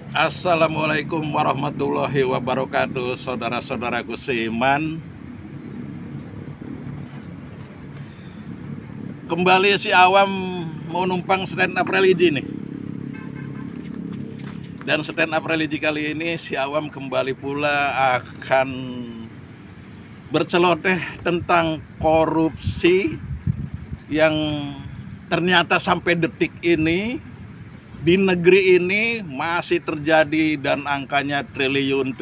Assalamualaikum warahmatullahi wabarakatuh, saudara-saudaraku seiman. Kembali si Awam mau numpang stand up religi nih. Dan stand up religi kali ini si Awam kembali pula akan berceloteh tentang korupsi yang ternyata sampai detik ini di negeri ini masih terjadi dan angkanya triliun.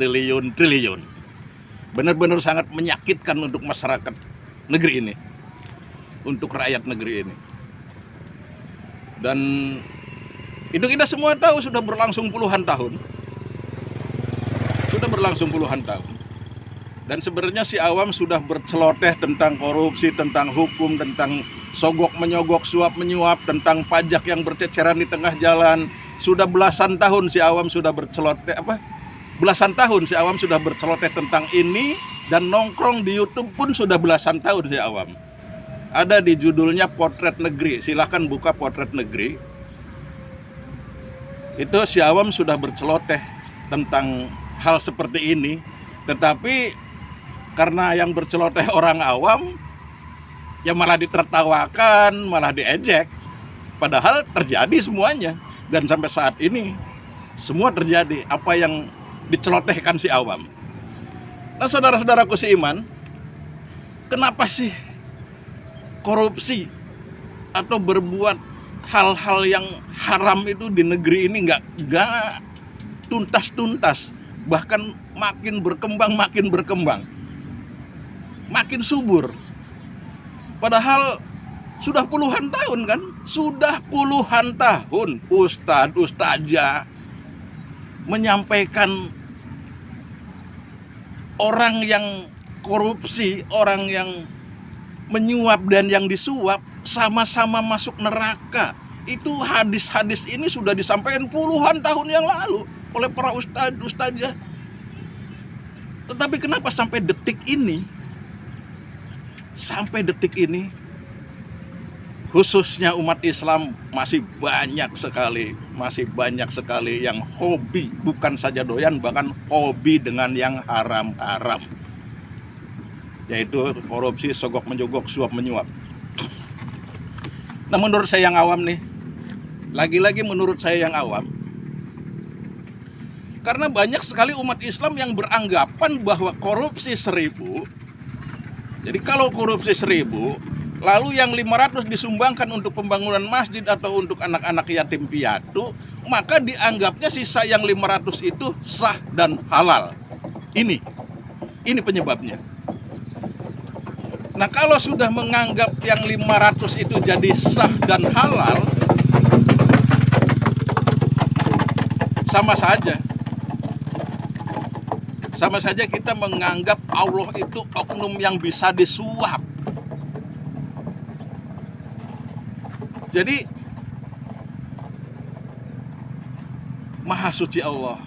Benar-benar sangat menyakitkan untuk masyarakat negeri ini, untuk rakyat negeri ini. Dan itu kita semua tahu sudah berlangsung puluhan tahun. Dan sebenarnya si Awam sudah berceloteh tentang korupsi, tentang hukum, tentang sogok menyogok, suap menyuap, tentang pajak yang berceceran di tengah jalan. Sudah belasan tahun si Awam sudah berceloteh tentang ini, dan nongkrong di YouTube pun sudah belasan tahun si Awam. Ada di judulnya Potret Negeri. Silahkan buka Potret Negeri. Itu si Awam sudah berceloteh tentang hal seperti ini. Tetapi karena yang berceloteh orang awam, ya malah ditertawakan, malah diejek. Padahal terjadi semuanya. Dan sampai saat ini semua terjadi apa yang dicelotehkan si Awam. Nah, saudara-saudaraku seiman, kenapa sih korupsi atau berbuat hal-hal yang haram itu di negeri ini nggak tuntas, bahkan makin berkembang, makin subur. Padahal sudah puluhan tahun kan, ustadzah menyampaikan orang yang korupsi, orang yang menyuap dan yang disuap sama-sama masuk neraka. Itu hadis-hadis ini sudah disampaikan puluhan tahun yang lalu oleh para ustadzah. Tetapi kenapa sampai detik ini, khususnya umat Islam, masih banyak sekali yang hobi, bukan saja doyan, bahkan hobi dengan yang haram-haram, yaitu korupsi, sogok menyogok, suap menyuap. Nah, menurut saya yang awam nih, lagi-lagi menurut saya yang awam, karena banyak sekali umat Islam yang beranggapan bahwa korupsi 1000, jadi kalau korupsi 1000, lalu yang 500 disumbangkan untuk pembangunan masjid atau untuk anak-anak yatim piatu, maka dianggapnya sisa yang 500 itu sah dan halal. Ini penyebabnya. Nah, kalau sudah menganggap yang 500 itu jadi sah dan halal, sama saja kita menganggap Allah itu oknum yang bisa disuap. Jadi Maha suci Allah.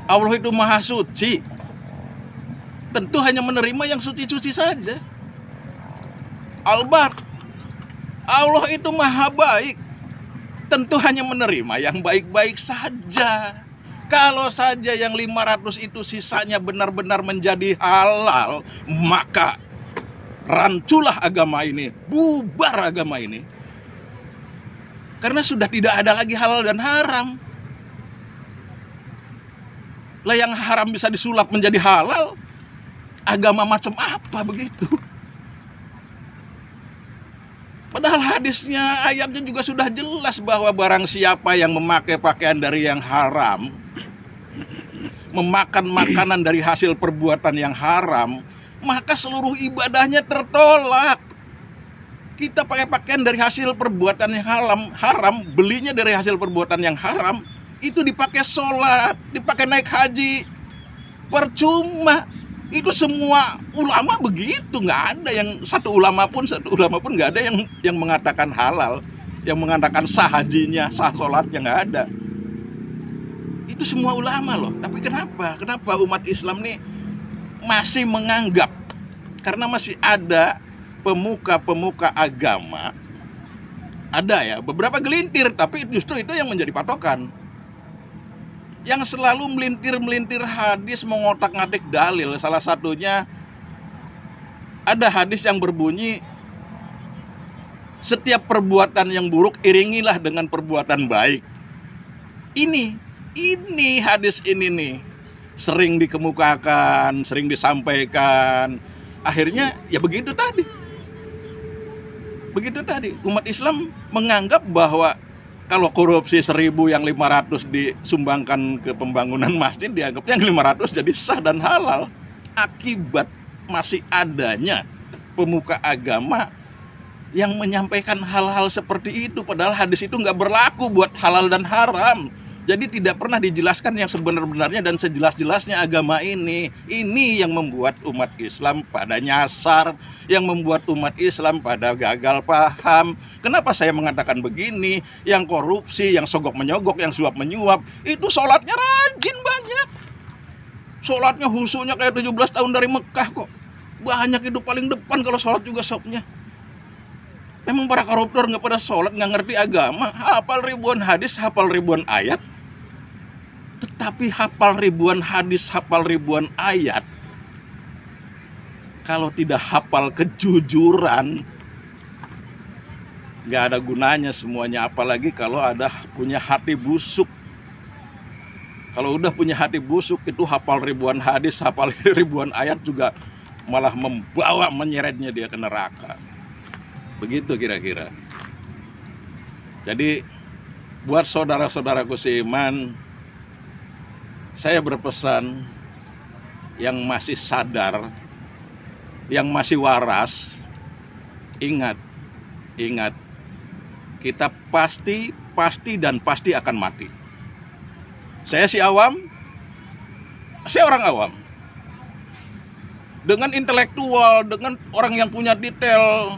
Allah itu maha suci. Tentu hanya menerima yang suci-suci saja. Allah itu maha baik. Tentu hanya menerima yang baik-baik saja. Kalau saja yang 500 itu sisanya benar-benar menjadi halal, maka ranculah agama ini, bubar agama ini. Karena sudah tidak ada lagi halal dan haram. Lah, yang haram bisa disulap menjadi halal, agama macam apa begitu? Padahal hadisnya, ayatnya juga sudah jelas bahwa barang siapa yang memakai pakaian dari yang haram, memakan makanan dari hasil perbuatan yang haram, maka seluruh ibadahnya tertolak. Kita pakai pakaian dari hasil perbuatan yang haram, belinya dari hasil perbuatan yang haram, itu dipakai sholat, dipakai naik haji, percuma. Itu semua ulama begitu, nggak ada yang satu ulama pun nggak ada yang mengatakan halal, yang mengatakan sah hajinya, sah sholatnya, nggak ada. Itu semua ulama loh. Tapi kenapa umat Islam nih masih menganggap, karena masih ada pemuka-pemuka agama Ada ya, beberapa gelintir, tapi justru itu yang menjadi patokan. Yang selalu melintir-melintir hadis, mengotak-ngatik dalil, salah satunya ada hadis yang berbunyi, setiap perbuatan yang buruk iringilah dengan perbuatan baik. Ini hadis ini nih sering dikemukakan, sering disampaikan. Akhirnya ya begitu tadi. Umat Islam menganggap bahwa kalau korupsi 1.000 yang 500 disumbangkan ke pembangunan masjid, dianggapnya yang 500 jadi sah dan halal. Akibat masih adanya pemuka agama yang menyampaikan hal-hal seperti itu, padahal hadis itu nggak berlaku buat halal dan haram. Jadi tidak pernah dijelaskan yang sebenar-benarnya dan sejelas-jelasnya agama ini. Ini yang membuat umat Islam pada nyasar, yang membuat umat Islam pada gagal paham. Kenapa saya mengatakan begini? Yang korupsi, yang sogok menyogok, yang suap menyuap, itu sholatnya rajin banyak. Sholatnya husunya kayak 17 tahun dari Mekah kok. Banyak, itu paling depan kalau sholat juga sopnya. Memang para koruptor nggak pada sholat, nggak ngerti agama, hafal ribuan hadis, hafal ribuan ayat. Tetapi hafal ribuan hadis, hafal ribuan ayat, kalau tidak hafal kejujuran, nggak ada gunanya semuanya. Apalagi kalau ada punya hati busuk. Kalau udah punya hati busuk, itu hafal ribuan hadis, hafal ribuan ayat juga malah menyeretnya dia ke neraka. Begitu kira-kira. Jadi buat saudara-saudaraku seiman, saya berpesan, yang masih sadar, yang masih waras, ingat, kita pasti akan mati. Saya orang awam. Dengan intelektual, dengan orang yang punya detail,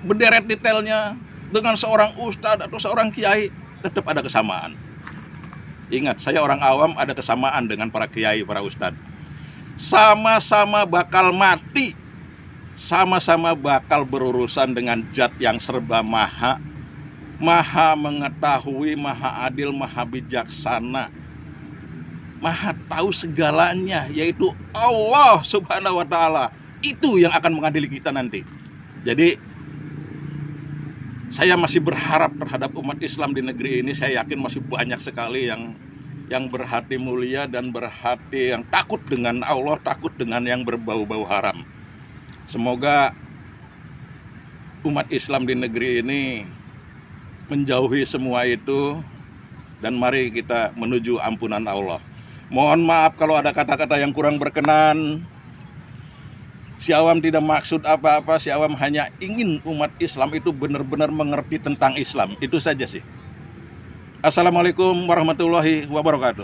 berderet detailnya, dengan seorang ustadz atau seorang kiai, tetap ada kesamaan. Ingat, saya orang awam, ada kesamaan dengan para kiai, para ustadz. Sama-sama bakal mati, sama-sama bakal berurusan dengan zat yang serba maha mengetahui, maha adil, maha bijaksana, maha tahu segalanya, yaitu Allah Subhanahu wa Ta'ala. Itu yang akan mengadili kita nanti. Jadi saya masih berharap terhadap umat Islam di negeri ini. Saya yakin masih banyak sekali yang berhati mulia dan berhati yang takut dengan Allah, takut dengan yang berbau-bau haram. Semoga umat Islam di negeri ini menjauhi semua itu, dan mari kita menuju ampunan Allah. Mohon maaf kalau ada kata-kata yang kurang berkenan. Si Awam tidak maksud apa-apa, si Awam hanya ingin umat Islam itu benar-benar mengerti tentang Islam. Itu saja sih. Assalamualaikum warahmatullahi wabarakatuh.